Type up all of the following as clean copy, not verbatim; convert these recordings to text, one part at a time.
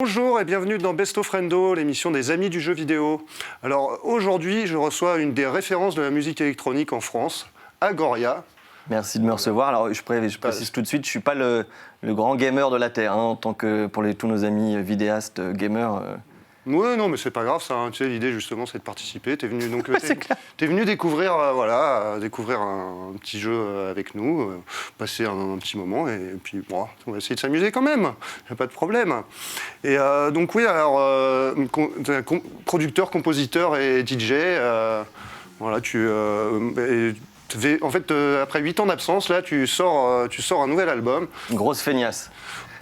Bonjour et bienvenue dans Best of Friendo, l'émission des amis du jeu vidéo. Alors aujourd'hui, je reçois une des références de la musique électronique en France, Agoria. Merci de me recevoir. Alors je précise tout de suite, je ne suis pas le grand gamer de la Terre, en tant que pour tous nos amis vidéastes gamers. Oui, non, mais c'est pas grave, ça. Tu sais, l'idée justement, c'est de participer. T'es venu donc, t'es venu découvrir, découvrir un petit jeu avec nous, passer un petit moment, et puis bon, on va essayer de s'amuser quand même. Y a pas de problème. Et donc oui, alors producteur, compositeur et DJ. Voilà, en fait, après 8 ans d'absence, là, tu sors un nouvel album. Une grosse feignasse.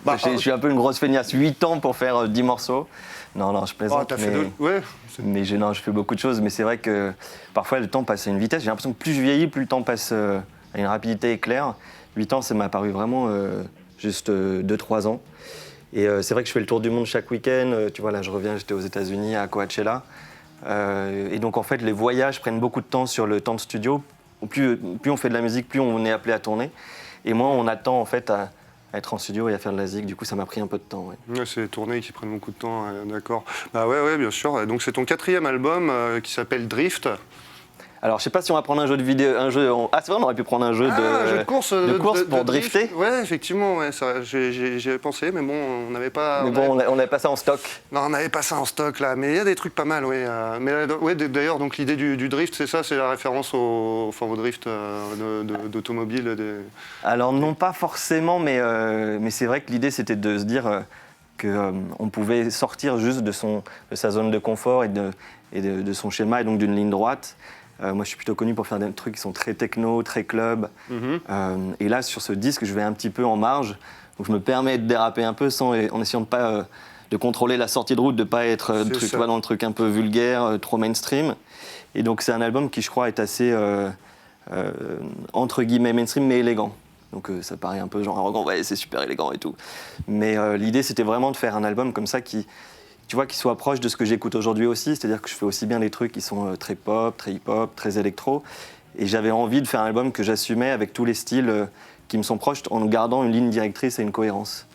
Je suis un peu une grosse feignasse. 8 ans pour faire 10 morceaux. Non, je plaisante. Mais je fais beaucoup de choses. Mais c'est vrai que parfois, le temps passe à une vitesse. J'ai l'impression que plus je vieillis, plus le temps passe à une rapidité éclair. 8 ans, ça m'a paru vraiment juste 2-3 ans. Et c'est vrai que je fais le tour du monde chaque week-end. Tu vois, là, je reviens, j'étais aux États-Unis, à Coachella. Et donc, en fait, les voyages prennent beaucoup de temps sur le temps de studio. Plus on fait de la musique, plus on est appelé à tourner. Et moins on attend, en fait, à être en studio et à faire de la zig. Du coup, ça m'a pris un peu de temps. Ouais, c'est les tournées qui prennent beaucoup de temps, d'accord. Bah ouais, bien sûr. Donc c'est ton 4e album qui s'appelle Drift. Alors, je sais pas si on va prendre un jeu de vidéo, Ah, c'est vrai, on aurait pu prendre un jeu de course pour drifter. Ouais, effectivement, ouais, j'y avais pensé, mais bon, on n'avait pas. On n'avait pas ça en stock. Non, on n'avait pas ça en stock là, mais il y a des trucs pas mal, oui. D'ailleurs, donc l'idée du drift, c'est ça, c'est la référence au drift d'automobile. Alors non, pas forcément, mais c'est vrai que l'idée, c'était de se dire qu'on pouvait sortir juste de sa zone de confort et de son schéma et donc d'une ligne droite. Moi, je suis plutôt connu pour faire des trucs qui sont très techno, très club. Et là, sur ce disque, je vais un petit peu en marge. Donc, je me permets de déraper un peu en essayant de pas de contrôler la sortie de route, de pas être dans le truc un peu vulgaire, trop mainstream. Et donc, c'est un album qui, je crois, est assez entre guillemets mainstream, mais élégant. Donc, ça paraît un peu genre arrogant. Ouais, c'est super élégant et tout. Mais l'idée, c'était vraiment de faire un album comme ça qui soit proche de ce que j'écoute aujourd'hui aussi, c'est-à-dire que je fais aussi bien des trucs qui sont très pop, très hip-hop, très électro, et j'avais envie de faire un album que j'assumais avec tous les styles qui me sont proches, en gardant une ligne directrice et une cohérence.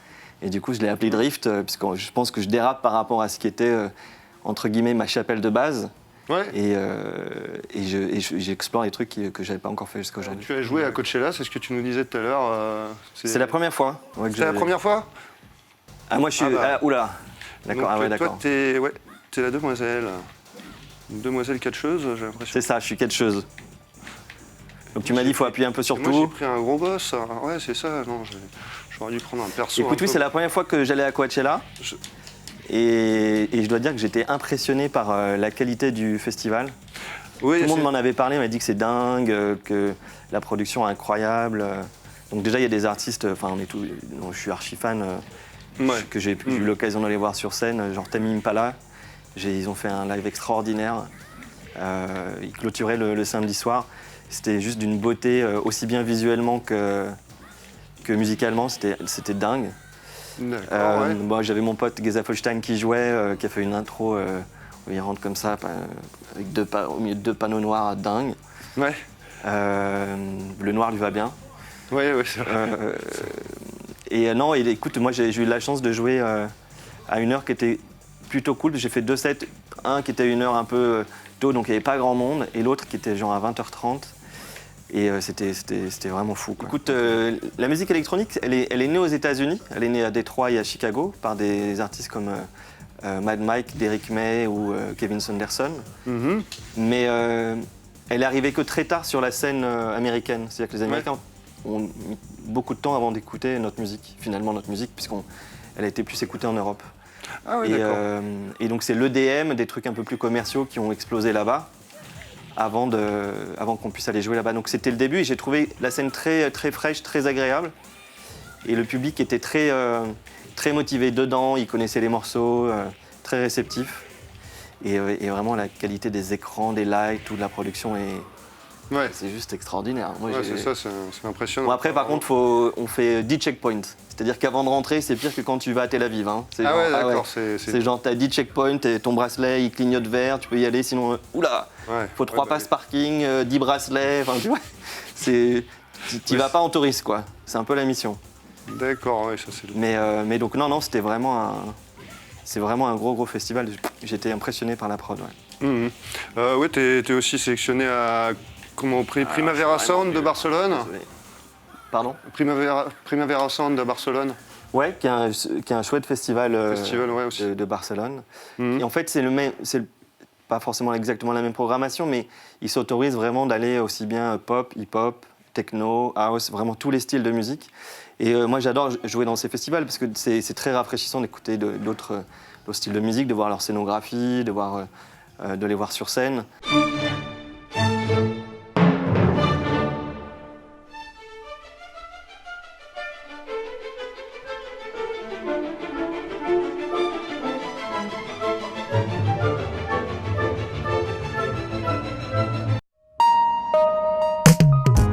Et du coup, je l'ai appelé Drift, puisque je pense que je dérape par rapport à ce qui était, entre guillemets, ma chapelle de base. Ouais. Et j'explore des trucs que j'avais pas encore fait jusqu'à aujourd'hui. Tu as joué à Coachella, c'est ce que tu nous disais tout à l'heure. C'est la première fois. C'est la première fois ? Ah, moi, je suis... oula. D'accord, d'accord. Toi, t'es la demoiselle. Une demoiselle catcheuse, j'ai l'impression. C'est ça, je suis catcheuse. Donc tu m'as dit qu'il faut appuyer un peu sur tout. Moi, j'ai pris un gros boss. Ouais, c'est ça. Non, j'aurais dû prendre un perso. Écoute, oui, c'est la première fois que j'allais à Coachella. Et je dois dire que j'étais impressionné par la qualité du festival. Oui, tout le monde m'en avait parlé, m'a dit que c'est dingue, que la production est incroyable. Donc déjà, il y a des artistes, je suis archi fan. Que j'ai eu l'occasion d'aller voir sur scène, genre Tame Impala. Ils ont fait un live extraordinaire. Ils clôturaient le samedi soir. C'était juste d'une beauté, aussi bien visuellement que musicalement. C'était dingue. Moi, j'avais mon pote Geza Folstein qui jouait, qui a fait une intro où il rentre comme ça, avec au milieu de 2 panneaux noirs dingues. Ouais. Le noir lui va bien. Ouais, c'est vrai. Écoute, moi j'ai eu la chance de jouer à une heure qui était plutôt cool. J'ai fait 2 sets, un qui était une heure un peu tôt, donc il n'y avait pas grand monde, et l'autre qui était genre à 20h30. Et c'était vraiment fou, quoi. Écoute, la musique électronique, elle est née aux États-Unis. Elle est née à Détroit et à Chicago par des artistes comme Mad Mike, Derrick May ou Kevin Saunderson. Mais elle est arrivée que très tard sur la scène américaine. C'est-à-dire que les Américains ont mis beaucoup de temps avant d'écouter notre musique, puisqu'elle a été plus écoutée en Europe. Ah oui, d'accord. Et donc c'est l'EDM, des trucs un peu plus commerciaux qui ont explosé là-bas, avant qu'on puisse aller jouer là-bas. Donc c'était le début et j'ai trouvé la scène très, très fraîche, très agréable. Et le public était très, très motivé dedans, il connaissait les morceaux, très réceptif. Et vraiment la qualité des écrans, des lights, toute la production est... Ouais. C'est juste extraordinaire. Moi, c'est ça, c'est impressionnant. Bon, après, par contre, on fait 10 checkpoints. C'est-dire qu'avant de rentrer, c'est pire que quand tu vas à Tel Aviv. Hein. D'accord. C'est genre, t'as 10 checkpoints, et ton bracelet, il clignote vert, tu peux y aller, sinon, oula, faut 3 passes parking, 10 bracelets, enfin, tu vois. T'y vas pas en touriste, quoi. C'est un peu la mission. D'accord, oui, ça c'est... Mais donc, non, c'était vraiment c'est vraiment un gros festival. J'étais impressionné par la prod. Ouais, ouais, t'es aussi sélectionné au prix Primavera Sound de Barcelone. Pardon? Primavera Sound de Barcelone. Ouais, qui est un chouette festival, ouais, aussi. de Barcelone. Et en fait, c'est pas forcément exactement la même programmation, mais ils s'autorisent vraiment d'aller aussi bien pop, hip-hop, techno, house, vraiment tous les styles de musique. Et moi, j'adore jouer dans ces festivals parce que c'est très rafraîchissant d'écouter d'autres styles de musique, de voir leur scénographie, de les voir sur scène.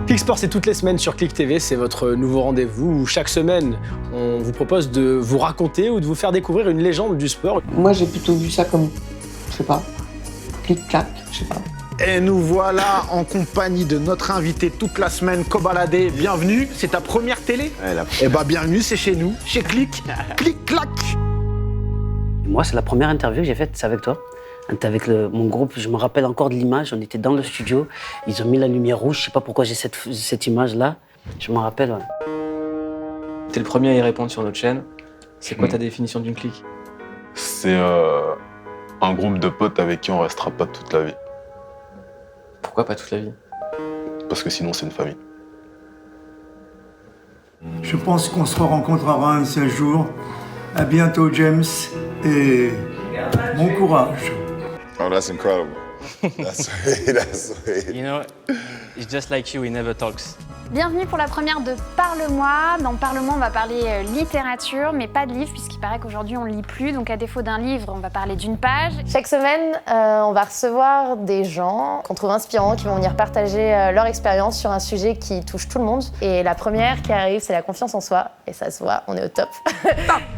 Click Sport, c'est toutes les semaines sur Click TV, c'est votre nouveau rendez-vous où chaque semaine, on vous propose de vous raconter ou de vous faire découvrir une légende du sport. Moi, j'ai plutôt vu ça comme, je sais pas, clic-clac, je sais pas. Et nous voilà en compagnie de notre invité toute la semaine, Kobalade. Bienvenue, c'est ta première télé? Eh bah bienvenue, c'est chez nous, chez Click, Clic-clac. Moi, c'est la première interview que j'ai faite, c'est avec toi. On était avec mon groupe, je me rappelle encore de l'image, on était dans le studio, ils ont mis la lumière rouge, je sais pas pourquoi j'ai cette image-là, je m'en rappelle. Ouais. T'es le premier à y répondre sur notre chaîne. C'est quoi ta définition d'une clique? C'est un groupe de potes avec qui on restera pas toute la vie. Pourquoi pas toute la vie? Parce que sinon c'est une famille. Je pense qu'on se rencontrera un de ces jours. À bientôt, James, et bon courage. Oh, that's incredible. That's sweet. You know, it's just like you, he never talks. Bienvenue pour la première de Parle-moi. Dans Parle-moi, on va parler littérature, mais pas de livre, puisqu'il paraît qu'aujourd'hui on ne lit plus. Donc à défaut d'un livre, on va parler d'une page. Chaque semaine, on va recevoir des gens qu'on trouve inspirants, qui vont venir partager leur expérience sur un sujet qui touche tout le monde. Et la première qui arrive, c'est la confiance en soi. Et ça se voit, on est au top.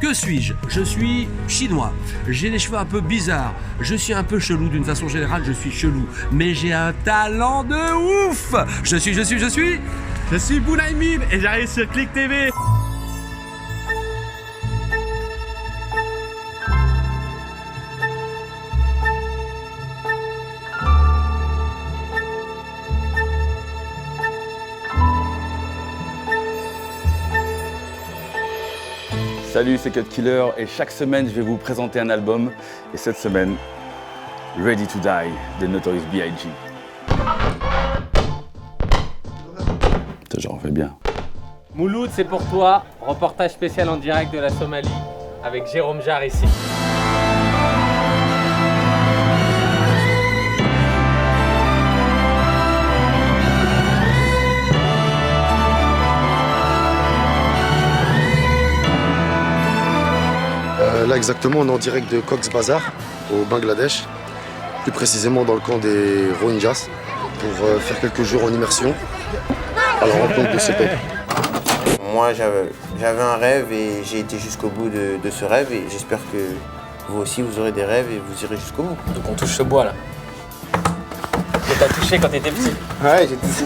Que suis-je? Je suis chinois. J'ai des cheveux un peu bizarres. Je suis un peu chelou, d'une façon générale, je suis chelou. Mais j'ai un talent de ouf. Je suis Bounaïmin et j'arrive sur Click TV. Salut, c'est Cut Killer et chaque semaine je vais vous présenter un album. Et cette semaine, Ready to Die de Notorious B.I.G. J'en fais bien. Mouloud, c'est pour toi. Reportage spécial en direct de la Somalie avec Jérôme Jarre ici. Là exactement, on est en direct de Cox's Bazar au Bangladesh, plus précisément dans le camp des Rohingyas, pour faire quelques jours en immersion à la rencontre de ces peuples. Moi, j'avais un rêve et j'ai été jusqu'au bout de ce rêve et j'espère que vous aussi, vous aurez des rêves et vous irez jusqu'au bout. Donc on touche ce bois là. Que t'as touché quand t'étais petit? Ouais, j'ai touché.